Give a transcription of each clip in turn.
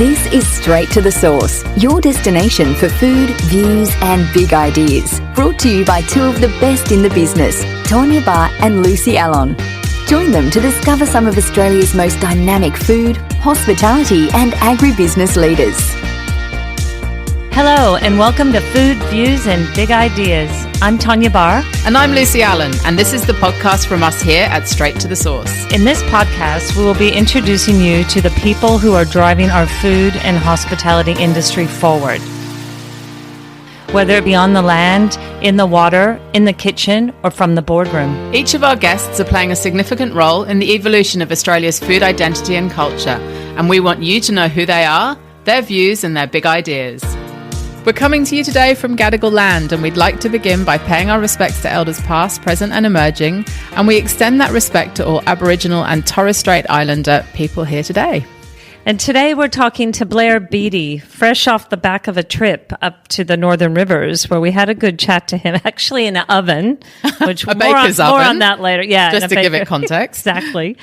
This is Straight to the Source, your destination for food, views and big ideas. Brought to you by two of the best in the business, Tawnya Bahr and Lucy Allon. Join them to discover some of Australia's most dynamic food, hospitality and agribusiness leaders. Hello and welcome to Food, Views and Big Ideas. I'm Tawnya Bahr. And I'm Lucy Allon, and this is the podcast from us here at Straight to the Source. In this podcast, we will be introducing you to the people who are driving our food and hospitality industry forward. Whether it be on the land, in the water, in the kitchen, or from the boardroom. Each of our guests are playing a significant role in the evolution of Australia's food identity and culture, and we want you to know who they are, their views and their big ideas. We're coming to you today from Gadigal land, and we'd like to begin by paying our respects to elders past, present and emerging, and we extend that respect to all Aboriginal and Torres Strait Islander people here today. And today we're talking to Blair Beattie, fresh off the back of a trip up to the Northern Rivers, where we had a good chat to him, actually in an oven, which a baker's oven. More on that later. Yeah, just to give it context. Exactly.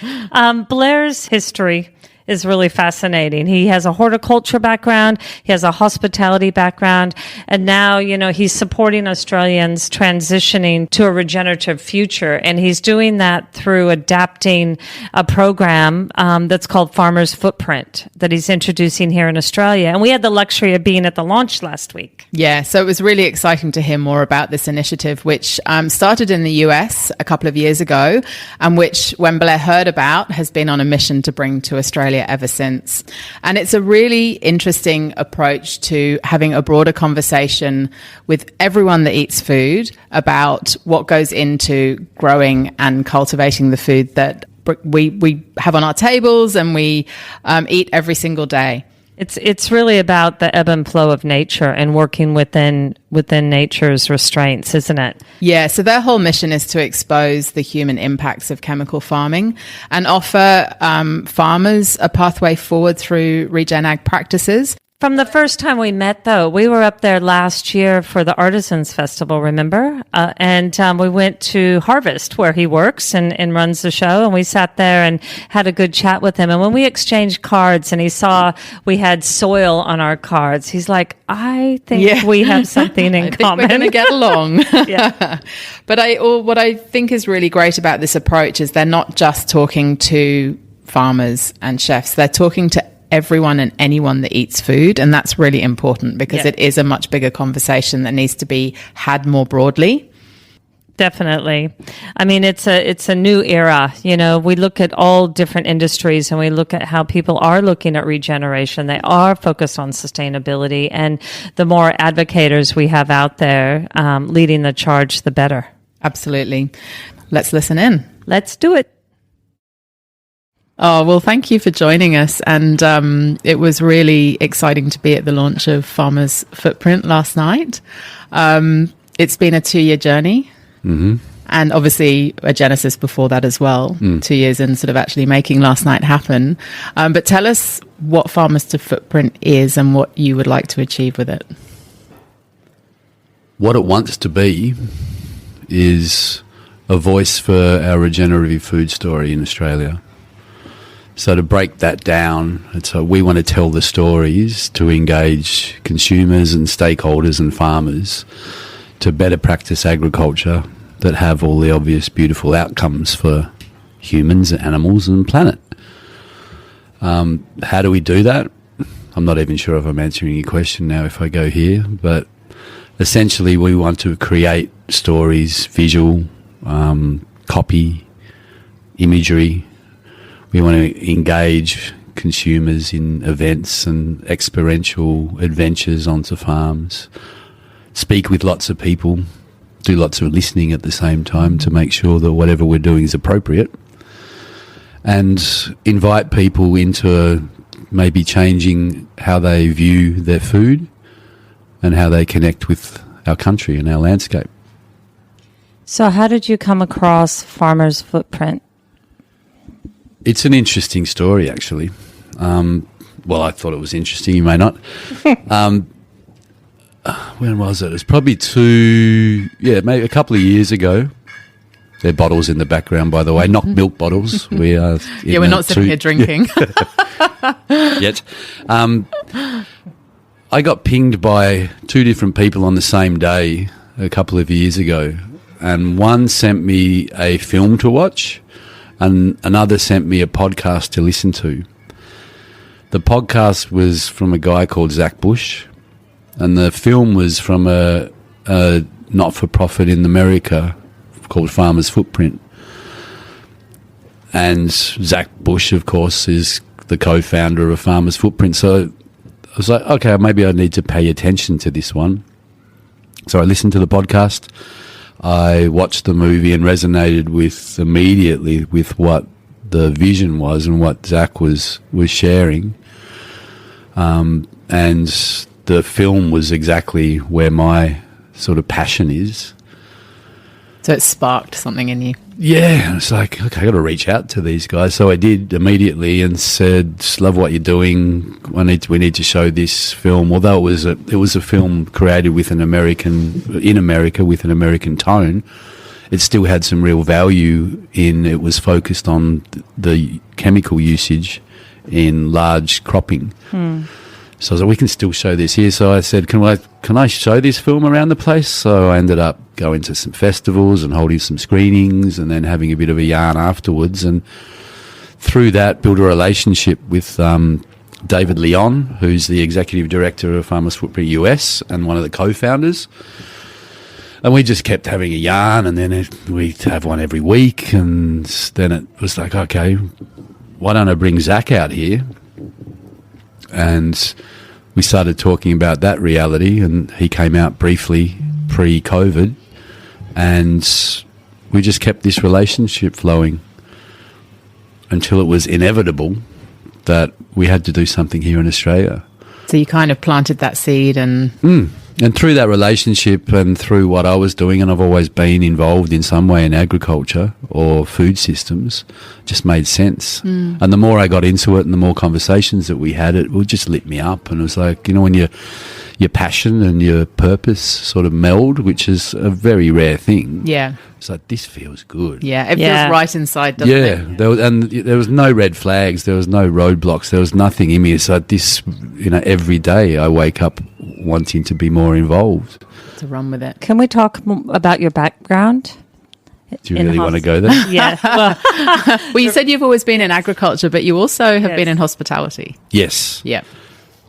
Blair's history is really fascinating. He has a horticulture background, he has a hospitality background, and now, he's supporting Australians transitioning to a regenerative future, and he's doing that through adapting a program that's called Farmer's Footprint that he's introducing here in Australia. And we had the luxury of being at the launch last week. Yeah, so it was really exciting to hear more about this initiative, which started in the US a couple of years ago, and which, when Blair heard about, has been on a mission to bring to Australia ever since. And it's a really interesting approach to having a broader conversation with everyone that eats food about what goes into growing and cultivating the food that we have on our tables and we eat every single day. It's really about the ebb and flow of nature and working within nature's restraints, isn't it? Yeah, so their whole mission is to expose the human impacts of chemical farming and offer farmers a pathway forward through regen ag practices. From the first time we met, though, we were up there last year for the Artisans Festival, remember? And we went to Harvest, where he works and runs the show, and we sat there and had a good chat with him. And when we exchanged cards and he saw we had soil on our cards, he's like, I think we have something in common. We're going to get along. Yeah. But what I think is really great about this approach is they're not just talking to farmers and chefs, they're talking to everyone and anyone that eats food, and that's really important because it is a much bigger conversation that needs to be had more broadly. Definitely. I mean, it's a new era. We look at all different industries and we look at how people are looking at regeneration. They are focused on sustainability, and the more advocators we have out there leading the charge, the better. Absolutely. Let's listen in. Let's do it. Oh, well, thank you for joining us. And it was really exciting to be at the launch of Farmer's Footprint last night. It's been a 2-year journey. Mm-hmm. And obviously a genesis before that as well, 2 years in sort of actually making last night happen. But tell us what Farmer's Footprint is and what you would like to achieve with it. What it wants to be is a voice for our regenerative food story in Australia. So to break that down, we want to tell the stories to engage consumers and stakeholders and farmers to better practice agriculture that have all the obvious beautiful outcomes for humans, animals and planet. How do we do that? I'm not even sure if I'm answering your question now if I go here, but essentially we want to create stories, visual, copy, imagery. We want to engage consumers in events and experiential adventures onto farms, speak with lots of people, do lots of listening at the same time to make sure that whatever we're doing is appropriate, and invite people into maybe changing how they view their food and how they connect with our country and our landscape. So how did you come across Farmer's Footprint? It's an interesting story, actually. Well, I thought it was interesting. You may not. When was it? It was probably maybe a couple of years ago. They're bottles in the background, by the way, not milk bottles. We are. Yeah, we're not sitting here drinking. Yet. I got pinged by 2 different people on the same day a couple of years ago, and one sent me a film to watch and another sent me a podcast to listen to. The podcast was from a guy called Zach Bush, and the film was from a not-for-profit in America called Farmer's Footprint. And Zach Bush, of course, is the co-founder of Farmer's Footprint. So I was like, okay, maybe I need to pay attention to this one. So I listened to the podcast. I watched the movie and resonated immediately with what the vision was and what Zach was sharing. And the film was exactly where my sort of passion is. So it sparked something in you. Yeah, it's like, okay, I got to reach out to these guys. So I did immediately and said, love what you're doing. We need to show this film. Although it was a film created with in America with an American tone, it still had some real value in. It was focused on the chemical usage in large cropping. So I was like, we can still show this here. So I said, can I show this film around the place? So I ended up going to some festivals and holding some screenings and then having a bit of a yarn afterwards. And through that, built a relationship with David Leon, who's the executive director of Farmer's Footprint US and one of the co-founders. And we just kept having a yarn, and then we'd have one every week. And then it was like, okay, why don't I bring Zach out here? And we started talking about that reality, and he came out briefly pre-COVID, and we just kept this relationship flowing until it was inevitable that we had to do something here in Australia. So you kind of planted that seed and... And through that relationship and through what I was doing, and I've always been involved in some way in agriculture or food systems, just made sense. And the more I got into it and the more conversations that we had, it would just lit me up. And it was like, when your passion and your purpose sort of meld, which is a very rare thing. Yeah. It's like, this feels good. Yeah, it feels right inside, doesn't it? Yeah, there was no red flags, there was no roadblocks, there was nothing in me. It's like this, every day I wake up wanting to be more involved. To run with it. Can we talk about your background? Do you really want to go there? Yeah. Well, you said you've always been in agriculture, but you also have been in hospitality. Yes. Yeah.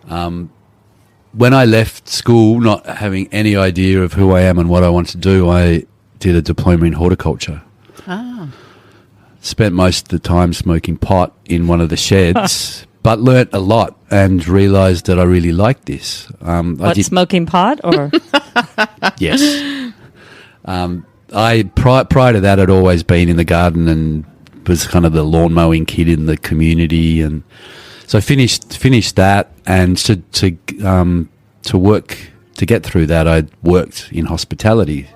When I left school, not having any idea of who I am and what I want to do, I did a diploma in horticulture. Spent most of the time smoking pot in one of the sheds, but learnt a lot and realised that I really liked this. Smoking pot or? Yes. Prior to that, I'd always been in the garden and was kind of the lawn mowing kid in the community, and so I finished that, and to work to get through that, I worked in hospitality.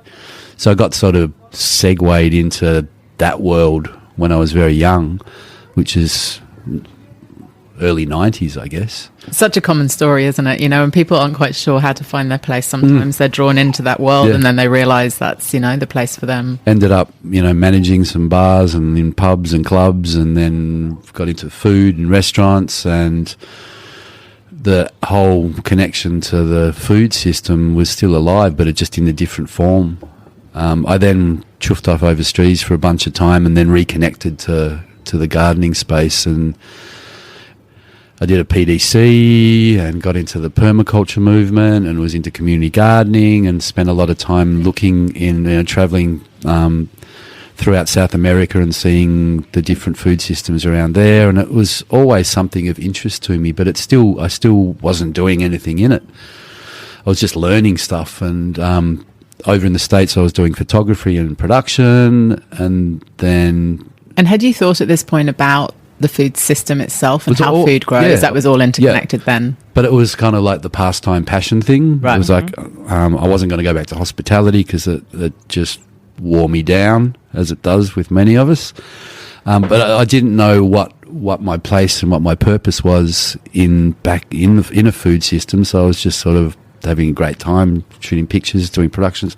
So I got sort of segued into that world when I was very young, which is early 90s, I guess. Such a common story, isn't it? And people aren't quite sure how to find their place. Sometimes they're drawn into that world and then they realise that's, the place for them. Ended up, managing some bars and in pubs and clubs, and then got into food and restaurants, and the whole connection to the food system was still alive, but it just in a different form. I then chuffed off overseas for a bunch of time and then reconnected to the gardening space, and I did a PDC and got into the permaculture movement and was into community gardening, and spent a lot of time looking travelling throughout South America and seeing the different food systems around there, and it was always something of interest to me, but I still wasn't doing anything in it. I was just learning stuff, and over in the States I was doing photography and production, and then... And had you thought at this point about the food system itself and how food grows? Yeah. That was all interconnected then? But it was kind of like the pastime passion thing. Right. It was like I wasn't going to go back to hospitality because it just wore me down, as it does with many of us. But I didn't know what my place and what my purpose was in a food system, so I was just sort of having a great time shooting pictures, doing productions.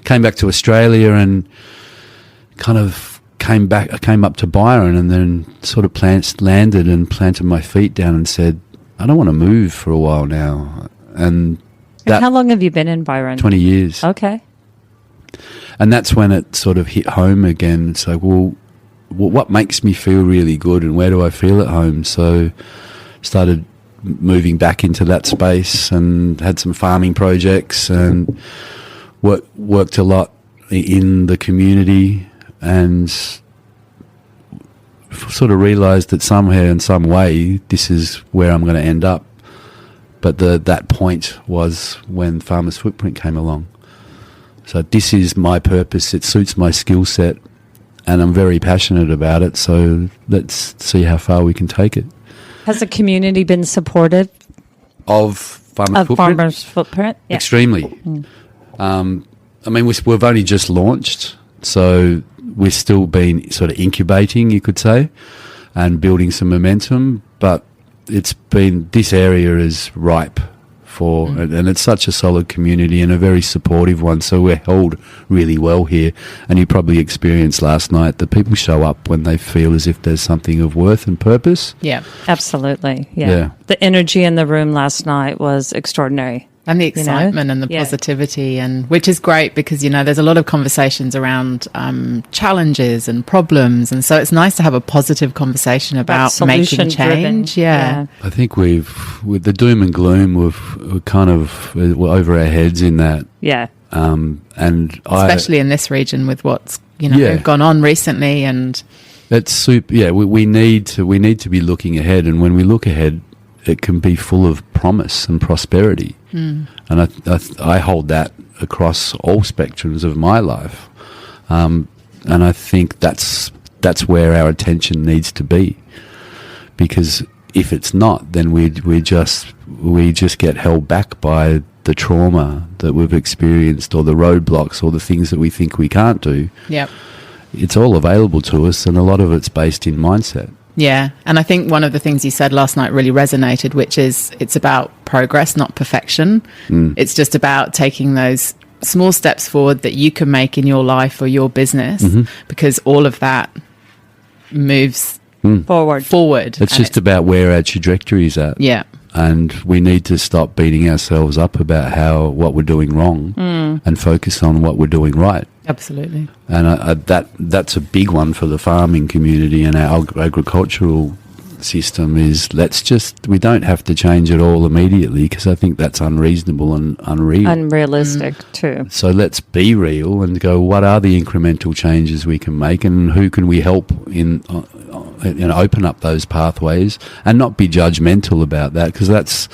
Came back to Australia and kind of came up to Byron and then sort of landed and planted my feet down and said, I don't want to move for a while now. And how long have you been in Byron? 20 years. Okay. And that's when it sort of hit home again. It's like, well, what makes me feel really good and where do I feel at home? So started moving back into that space and had some farming projects and worked a lot in the community and sort of realised that somewhere in some way this is where I'm going to end up. But that point was when Farmer's Footprint came along. So this is my purpose. It suits my skill set, and I'm very passionate about it. So let's see how far we can take it. Has the community been supportive of Farmer's Footprint? Yeah. Extremely. I mean, we've only just launched, so we've still been sort of incubating, you could say, and building some momentum. But this area is ripe for, and it's such a solid community and a very supportive one. So we're held really well here. And you probably experienced last night that people show up when they feel as if there's something of worth and purpose. Yeah, absolutely. Yeah. The energy in the room last night was extraordinary. And the excitement and the positivity, and which is great because, there's a lot of conversations around challenges and problems. And so it's nice to have a positive conversation about making change. Yeah. I think with the doom and gloom, we're kind of we're over our heads in that. Yeah. And especially in this region with what's, gone on recently. And it's super. Yeah. We need to be looking ahead. And when we look ahead, it can be full of promise and prosperity. And I hold that across all spectrums of my life. And I think that's where our attention needs to be. Because if it's not, then we just get held back by the trauma that we've experienced or the roadblocks or the things that we think we can't do. Yep. It's all available to us, and a lot of it's based in mindset. Yeah, and I think one of the things you said last night really resonated, which is it's about progress, not perfection. It's just about taking those small steps forward that you can make in your life or your business, because all of that moves forward. It's just about where our trajectory is at. Yeah. And we need to stop beating ourselves up about what we're doing wrong and focus on what we're doing right. Absolutely. And that's a big one for the farming community and our agricultural system is we don't have to change it all immediately, because I think that's unreasonable and unrealistic too. So let's be real and go, what are the incremental changes we can make, and who can we help in open up those pathways, and not be judgmental about that, because that's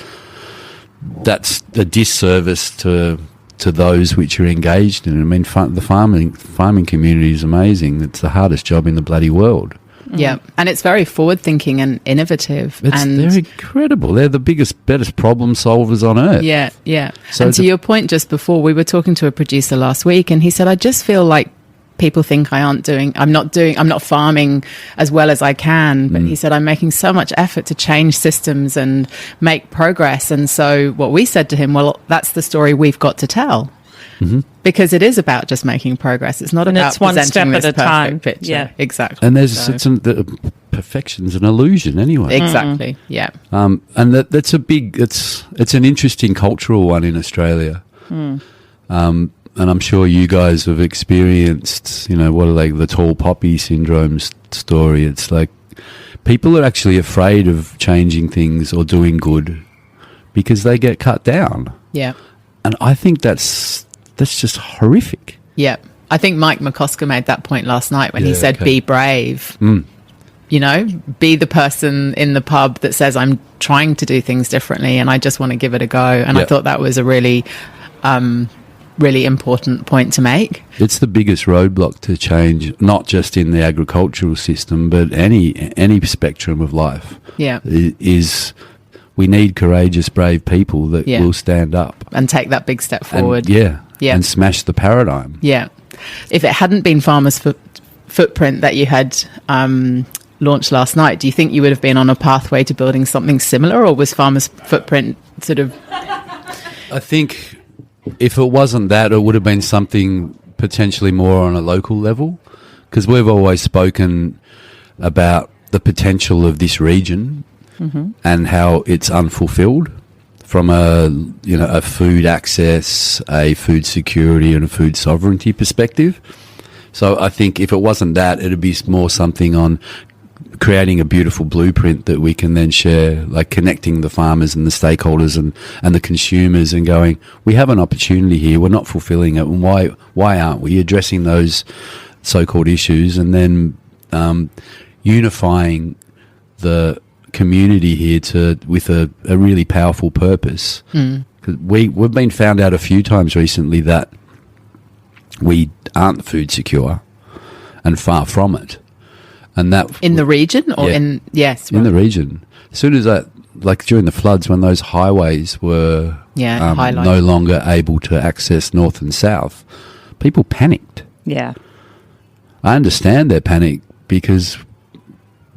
a disservice to those which are engaged in it. I mean, the farming community is amazing. It's the hardest job in the bloody world. Yeah, and it's very forward-thinking and innovative. They're incredible. They're the best problem solvers on earth. Yeah, yeah. So and to your point just before, we were talking to a producer last week, and he said, I just feel like people think I'm not farming as well as I can. But he said, I'm making so much effort to change systems and make progress. And so what we said to him, well, that's the story we've got to tell. Because it is about just making progress. It's not about one step this at a time. Picture. Yeah, exactly. And the perfection's an illusion anyway. Exactly. Yeah. And that's it's an interesting cultural one in Australia. And I'm sure you guys have experienced, the tall poppy syndrome story. It's like people are actually afraid of changing things or doing good because they get cut down. Yeah. And I think that's just horrific. Yeah. I think Mike McCosker made that point last night when he said, be brave. Be the person in the pub that says, I'm trying to do things differently and I just want to give it a go. And I thought that was a really, really important point to make. It's the biggest roadblock to change, not just in the agricultural system, but any spectrum of life. Yeah. We need courageous, brave people that will stand up. And take that big step forward. And smash the paradigm. Yeah. If it hadn't been Farmer's Footprint that you had launched last night, do you think you would have been on a pathway to building something similar, or was Farmer's Footprint sort of... I think if it wasn't that, it would have been something potentially more on a local level, because we've always spoken about the potential of this region and how it's unfulfilled from a food access, a food security and a food sovereignty perspective. So I think if it wasn't that, it'd be more something on creating a beautiful blueprint that we can then share, like connecting the farmers and the stakeholders and the consumers and going, we have an opportunity here, we're not fulfilling it, and why aren't we addressing those so-called issues, and then unifying the community here with a really powerful purpose. 'Cause we've been found out a few times recently that we aren't food secure and far from it. And that In the region or in right. the region. As soon as that, like during the floods, when those highways were no longer able to access north and south, people panicked. Yeah. I understand their panic because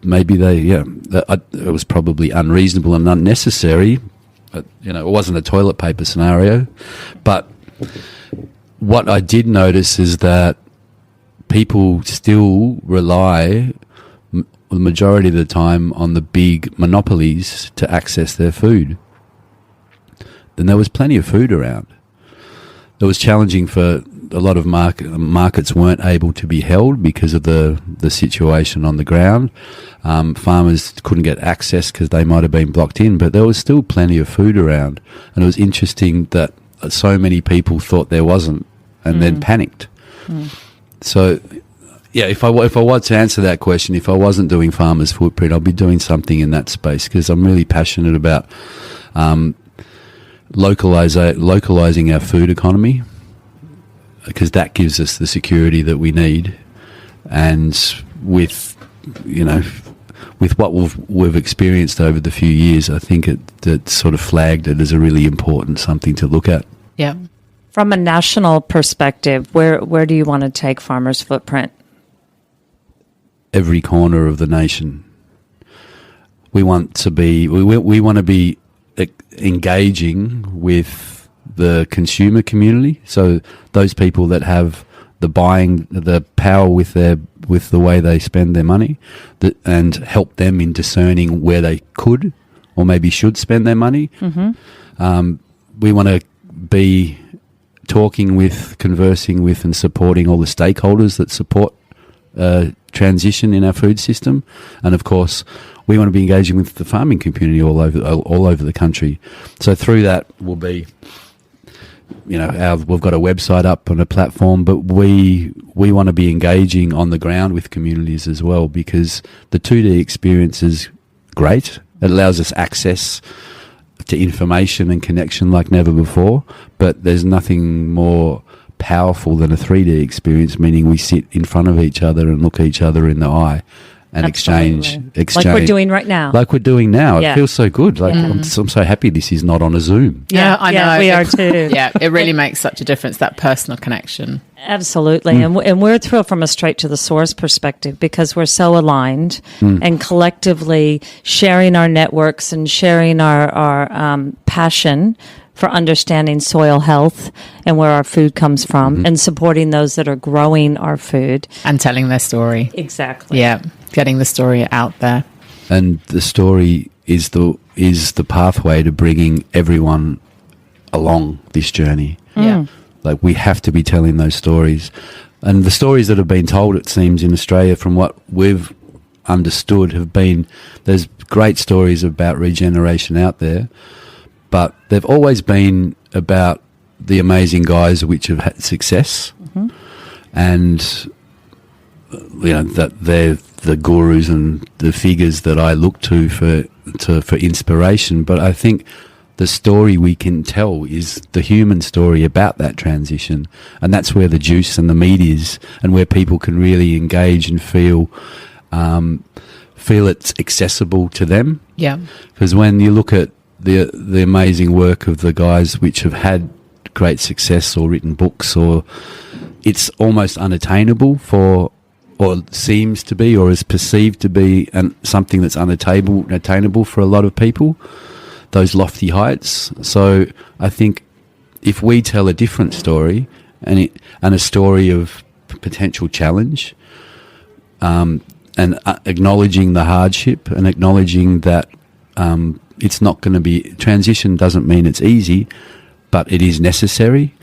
maybe it was probably unreasonable and unnecessary. But, it wasn't a toilet paper scenario. But what I did notice is that people still rely the majority of the time on the big monopolies to access their food. Then there was plenty of food around. It was challenging for a lot of markets weren't able to be held because of the situation on the ground. Farmers couldn't get access because they might have been blocked in, but there was still plenty of food around. And it was interesting that so many people thought there wasn't and then panicked. So, yeah, if I was to answer that question, if I wasn't doing Farmers Footprint, I'd be doing something in that space because I'm really passionate about localizing our food economy, because that gives us the security that we need. And with what we've experienced over the few years, I think it sort of flagged it as a really important something to look at. Yeah. From a national perspective, where do you want to take Farmers Footprint? Every corner of the nation. We want to be engaging with the consumer community. So those people that have the power with the way they spend their money, and help them in discerning where they could or maybe should spend their money. We want to be talking with, conversing with and supporting all the stakeholders that support transition in our food system. And of course, we want to be engaging with the farming community all over the country. So through that will be, we've got a website up on a platform, but we want to be engaging on the ground with communities as well, because the 2D experience is great. It allows us access to information and connection like never before, but there's nothing more powerful than a 3D experience, meaning we sit in front of each other and look each other in the eye and exchange like we're doing right now. It feels so good. I'm so happy this is not on a Zoom. Yeah, I know. Yeah, we are too. Yeah, it really makes such a difference, that personal connection. Absolutely. And we're thrilled from a straight to the source perspective, because we're so aligned and collectively sharing our networks and sharing our passion for understanding soil health and where our food comes from, and supporting those that are growing our food. And telling their story. Exactly. Yeah, getting the story out there. And the story is the pathway to bringing everyone along this journey. Yeah. Like, we have to be telling those stories. And the stories that have been told, it seems, in Australia, from what we've understood, there's great stories about regeneration out there, but they've always been about the amazing guys which have had success, and that they're the gurus and the figures that I look to for inspiration. But I think the story we can tell is the human story about that transition, and that's where the juice and the meat is, and where people can really engage and feel it's accessible to them. Yeah, because when you look at the amazing work of the guys which have had great success or written books, or it's almost unattainable or seems to be, or is perceived to be, and something that's unattainable for a lot of people, those lofty heights. So I think if we tell a different story and a story of potential challenge, and acknowledging the hardship and acknowledging that it's not going to be, transition doesn't mean it's easy, but it is necessary,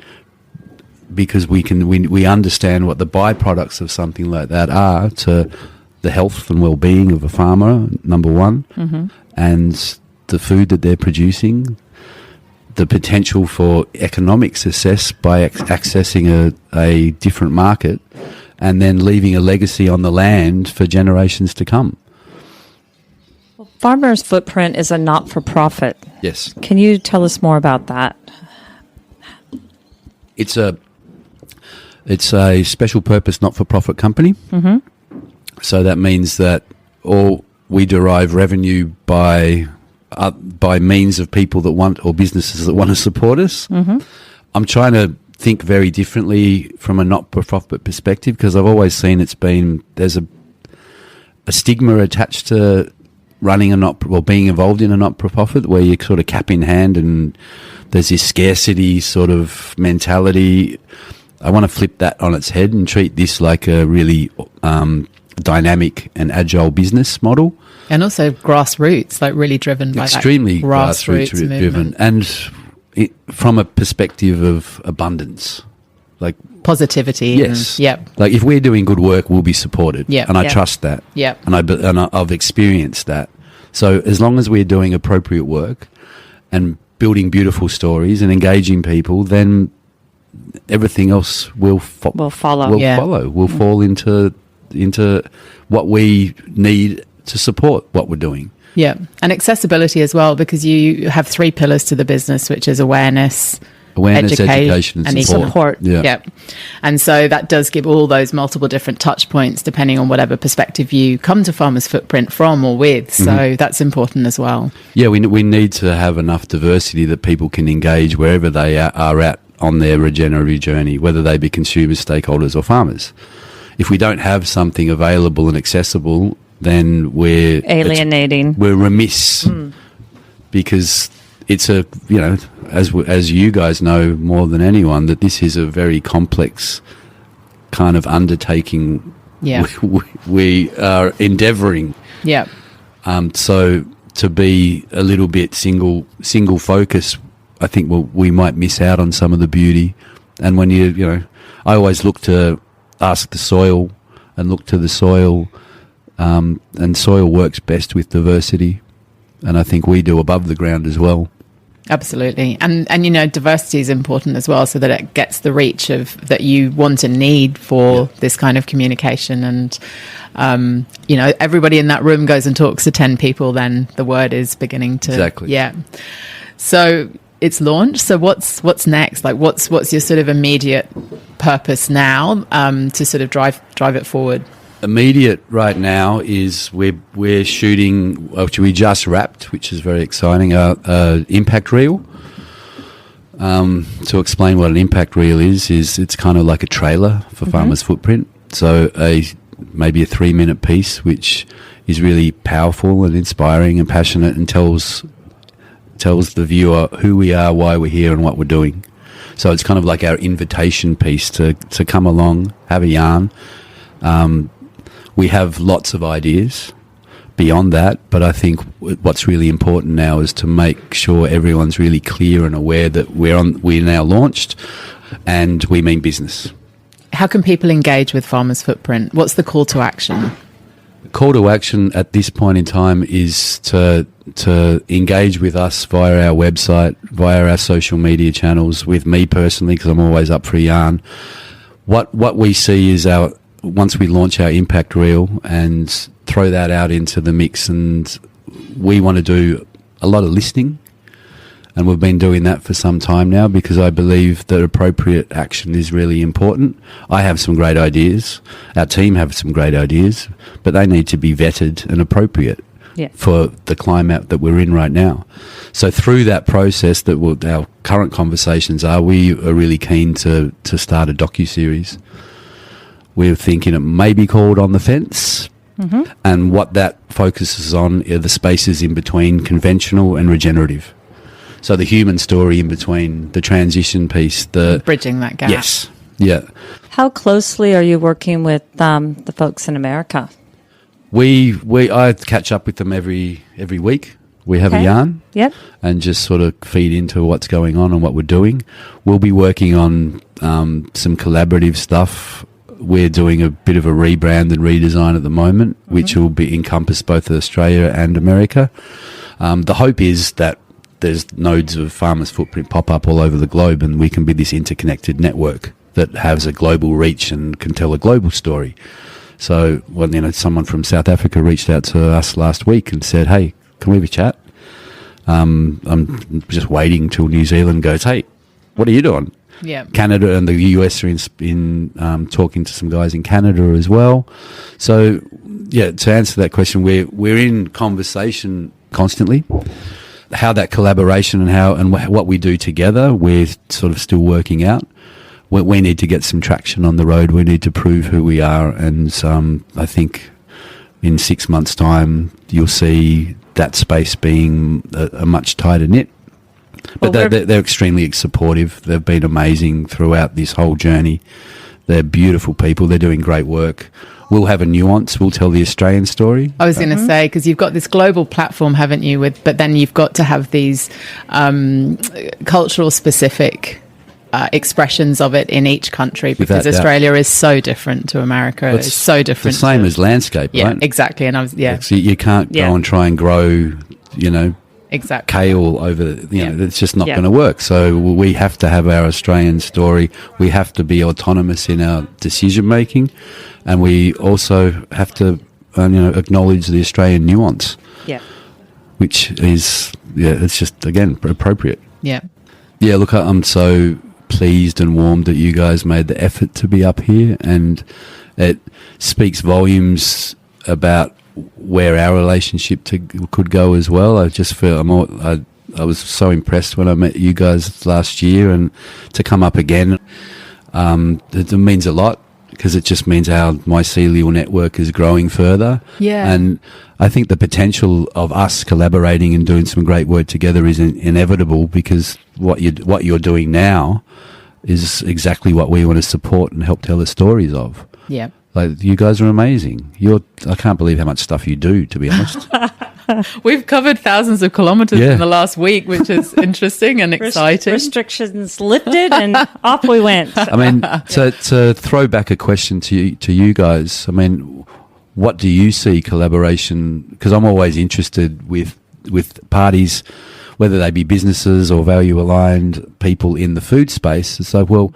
because we understand what the byproducts of something like that are to the health and well-being of a farmer, number one, and the food that they're producing, the potential for economic success by accessing a different market, and then leaving a legacy on the land for generations to come. Farmers Footprint is a not-for-profit. Yes. Can you tell us more about that? It's a special purpose not-for-profit company. So that means that we derive revenue by means of people that want, or businesses that want to support us. I'm trying to think very differently from a not-for-profit perspective, because I've always seen there's a stigma attached to running being involved in a not-for-profit, where you're sort of cap in hand and there's this scarcity sort of mentality. I want to flip that on its head and treat this like a really dynamic and agile business model. And also grassroots, like really driven by extremely that grassroots driven, and from a perspective of abundance, like positivity. Yes. Yep. Like if we're doing good work, we'll be supported. Yep. And I trust that. Yep. And I've experienced that. So as long as we're doing appropriate work and building beautiful stories and engaging people, then everything else will follow. Will fall into what we need to support what we're doing. Yeah. And accessibility as well, because you have 3 pillars to the business, which is awareness, education, and support. Yeah. And so that does give all those multiple different touch points depending on whatever perspective you come to Farmers Footprint from or with. So that's important as well. Yeah, we need to have enough diversity that people can engage wherever they are at on their regenerative journey, whether they be consumers, stakeholders or farmers. If we don't have something available and accessible, then we're alienating. We're remiss, because it's as you guys know more than anyone, that this is a very complex kind of undertaking. Yeah, we are endeavouring. Yeah. So to be a little bit single focus, I think we might miss out on some of the beauty. And when I always look to ask the soil and look to the soil, and soil works best with diversity, and I think we do above the ground as well. Absolutely. And diversity is important as well, so that it gets the reach of that you want and need for this kind of communication. And everybody in that room goes and talks to 10 people, then the word is beginning to exactly. Yeah. So it's launched. So what's next? Like what's your sort of immediate purpose now to sort of drive it forward? Immediate right now is we're shooting, which we just wrapped, which is very exciting, impact reel. To explain what an impact reel is it's kind of like a trailer for Farmers Footprint. So maybe a 3-minute piece, which is really powerful and inspiring and passionate, and tells the viewer who we are, why we're here, and what we're doing. So it's kind of like our invitation piece to come along, have a yarn. We have lots of ideas beyond that, but I think what's really important now is to make sure everyone's really clear and aware that we're now launched and we mean business. How can people engage with Farmers Footprint? What's the call to action? The call to action at this point in time is to engage with us via our website, via our social media channels, with me personally, because I'm always up for a yarn. What we see is once we launch our impact reel and throw that out into the mix, and we want to do a lot of listening, and we've been doing that for some time now, because I believe that appropriate action is really important. I have some great ideas, our team have some great ideas, but they need to be vetted and appropriate for the climate that we're in right now. So through that process our current conversations we are really keen to start a docuseries. We're thinking it may be called On the Fence, and what that focuses on are the spaces in between conventional and regenerative. So the human story in between, the transition piece, bridging that gap. Yes, Yeah. How closely are you working with the folks in America? I catch up with them every week. We have a yarn, and just sort of feed into what's going on and what we're doing. We'll be working on some collaborative stuff. We're doing a bit of a rebrand and redesign at the moment, which will be encompass both Australia and America. The hope is that there's nodes of Farmers Footprint pop up all over the globe, and we can be this interconnected network that has a global reach and can tell a global story. So, someone from South Africa reached out to us last week and said, "Hey, can we have a chat?" I'm just waiting till New Zealand goes, "Hey, what are you doing?" Yeah. Canada and the US are in talking to some guys in Canada as well. So, to answer that question, we're in conversation constantly. How that collaboration and what we do together, we're sort of still working out. We need to get some traction on the road. We need to prove who we are, and I think in 6 months' time, you'll see that space being a much tighter knit. But they're extremely supportive. They've been amazing throughout this whole journey. They're beautiful people. They're doing great work. We'll have a nuance. We'll tell the Australian story. I was going to say, because you've got this global platform, haven't you? But then you've got to have these cultural specific expressions of it in each country, because Australia is so different to America. It's so different. The same as landscape, right? Yeah, exactly. And So you can't go and try and grow, exactly kale over, it's just not going to work. So we have to have our Australian story. We have to be autonomous in our decision making, and we also have to, acknowledge the Australian nuance. Yeah. Which is, it's just, again, appropriate. Yeah. Yeah, look, I'm so pleased and warmed that you guys made the effort to be up here, and it speaks volumes about where our relationship could go as well. I just feel I was so impressed when I met you guys last year, and to come up again, it means a lot, because it just means our mycelial network is growing further. Yeah. And I think the potential of us collaborating and doing some great work together is inevitable, because what you're doing now is exactly what we want to support and help tell the stories of. Yeah. Like, you guys are amazing. I can't believe how much stuff you do, to be honest. We've covered thousands of kilometres in the last week, which is interesting and exciting. Restrictions lifted and off we went. I mean, to throw back a question to you guys, I mean, what do you see collaboration? Because I'm always interested with parties, whether they be businesses or value-aligned people in the food space. It's like, well,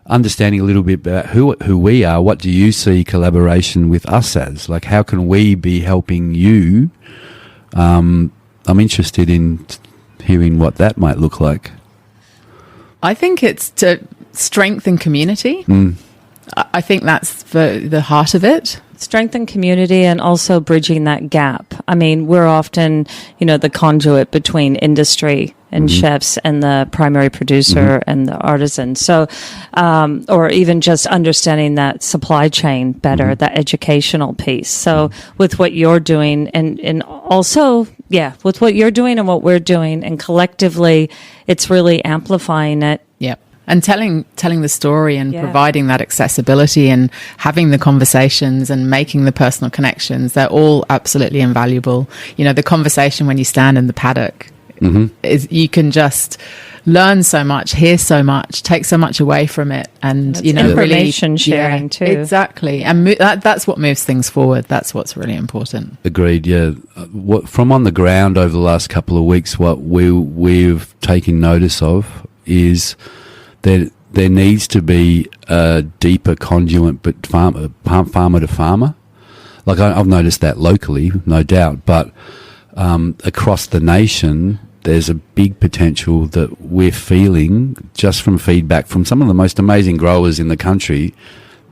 understanding a little bit about who we are, what do you see collaboration with us as? Like, how can we be helping you? I'm interested in hearing what that might look like. I think it's to strengthen community. I think that's the heart of it. Strengthen community, and also bridging that gap. I mean, we're often, the conduit between industry and chefs and the primary producer and the artisan. So, or even just understanding that supply chain better, that educational piece. So with what you're doing and also, with what you're doing and what we're doing, and collectively, it's really amplifying it. Yeah. And telling the story and providing that accessibility and having the conversations and making the personal connections, they're all absolutely invaluable. The conversation when you stand in the paddock is, you can just learn so much, hear so much, take so much away from it, and information sharing too. Exactly, and that's what moves things forward. That's what's really important. Agreed. Yeah, from on the ground over the last couple of weeks, what we've taken notice of is there needs to be a deeper conduit, but farmer to farmer. Like, I've noticed that locally, no doubt, but across the nation, there's a big potential that we're feeling just from feedback from some of the most amazing growers in the country.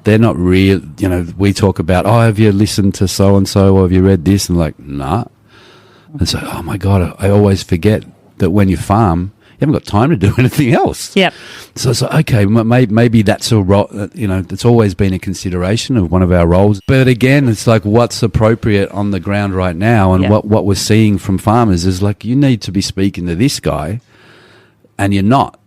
They're not real, we talk about, have you listened to so-and-so, or have you read this? And like, nah. And so, oh my God, I always forget that when you farm, you haven't got time to do anything else. Yep. So it's like, okay, maybe that's a role, that's always been a consideration of one of our roles. But again, it's like, what's appropriate on the ground right now, and what we're seeing from farmers is like, you need to be speaking to this guy, and you're not.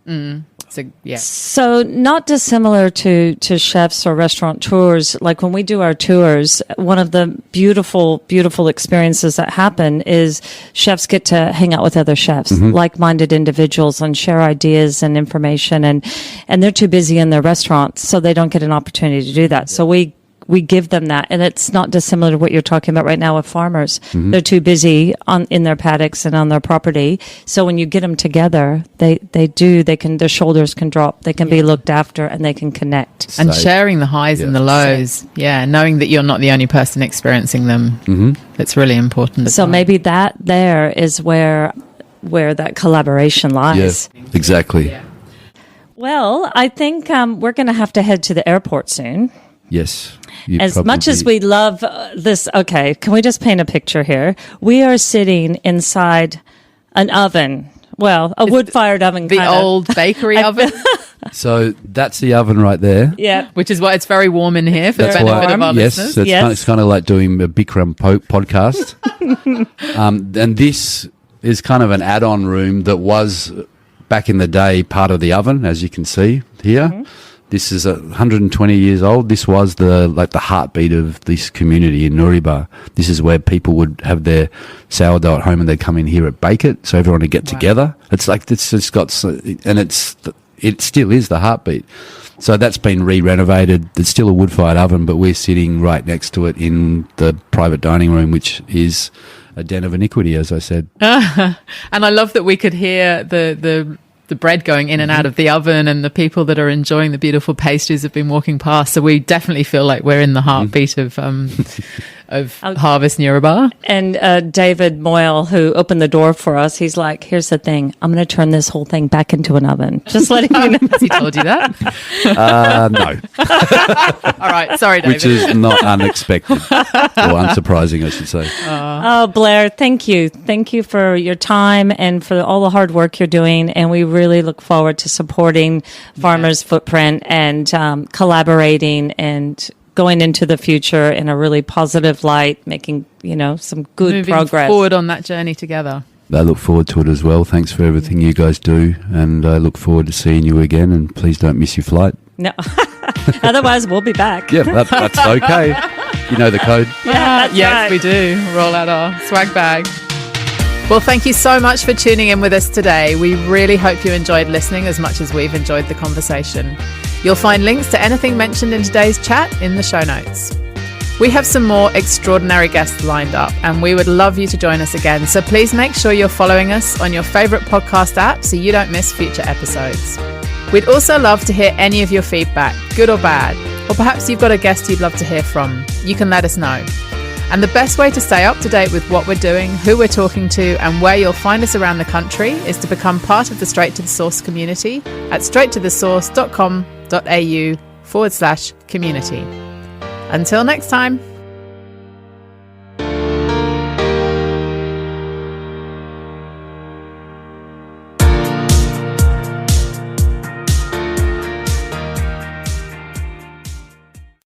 So, yeah. So not dissimilar to chefs or restaurateurs. Like when we do our tours, one of the beautiful experiences that happen is chefs get to hang out with other chefs, like-minded individuals, and share ideas and information. And they're too busy in their restaurants, so they don't get an opportunity to do that. So we give them that, and it's not dissimilar to what you're talking about right now with farmers. They're too busy in their paddocks and on their property. So when you get them together, their shoulders can drop, they can be looked after, and they can connect. And sharing the highs and the lows. Yeah, knowing that you're not the only person experiencing them. It's really important. So maybe that there is where that collaboration lies. Yeah, exactly. Yeah. Well, I think we're going to have to head to the airport soon. Yes. As much as we love this, okay, can we just paint a picture here? We are sitting inside an oven. Well, a wood-fired oven. The old bakery oven. So that's the oven right there. Yeah. Which is why it's very warm in here for the benefit of our listeners. It's kind of like doing a Bikram podcast. And this is kind of an add-on room that was, back in the day, part of the oven, as you can see here. This is 120 years old. This was the heartbeat of this community in Nuremberg. This is where people would have their sourdough at home, and they'd come in here and bake it, so everyone would get together. It's like it still is the heartbeat. So that's been re-renovated. It's still a wood-fired oven, but we're sitting right next to it in the private dining room, which is a den of iniquity, as I said. And I love that we could hear the bread going in and out of the oven, and the people that are enjoying the beautiful pastries have been walking past. So we definitely feel like we're in the heartbeat of Harvest Nuremberg. And David Moyle, who opened the door for us, he's like, here's the thing. I'm going to turn this whole thing back into an oven. Just letting you know. Has he told you that? No. All right. Sorry, David. Which is not unexpected or unsurprising, I should say. Oh, Blair, thank you. Thank you for your time and for all the hard work you're doing. And we really look forward to supporting Farmers Footprint and collaborating and going into the future in a really positive light, making, some good progress. Moving forward on that journey together. I look forward to it as well. Thanks for everything you guys do, and I look forward to seeing you again, and please don't miss your flight. No. Otherwise, we'll be back. Yeah, that's okay. You know the code. Yeah, yes, right. We do. Roll out our swag bag. Well, thank you so much for tuning in with us today. We really hope you enjoyed listening as much as we've enjoyed the conversation. You'll find links to anything mentioned in today's chat in the show notes. We have some more extraordinary guests lined up, and we would love you to join us again. So please make sure you're following us on your favourite podcast app so you don't miss future episodes. We'd also love to hear any of your feedback, good or bad, or perhaps you've got a guest you'd love to hear from. You can let us know. And the best way to stay up to date with what we're doing, who we're talking to, and where you'll find us around the country is to become part of the Straight to the Source community at straighttothesource.com.au/community. Until next time.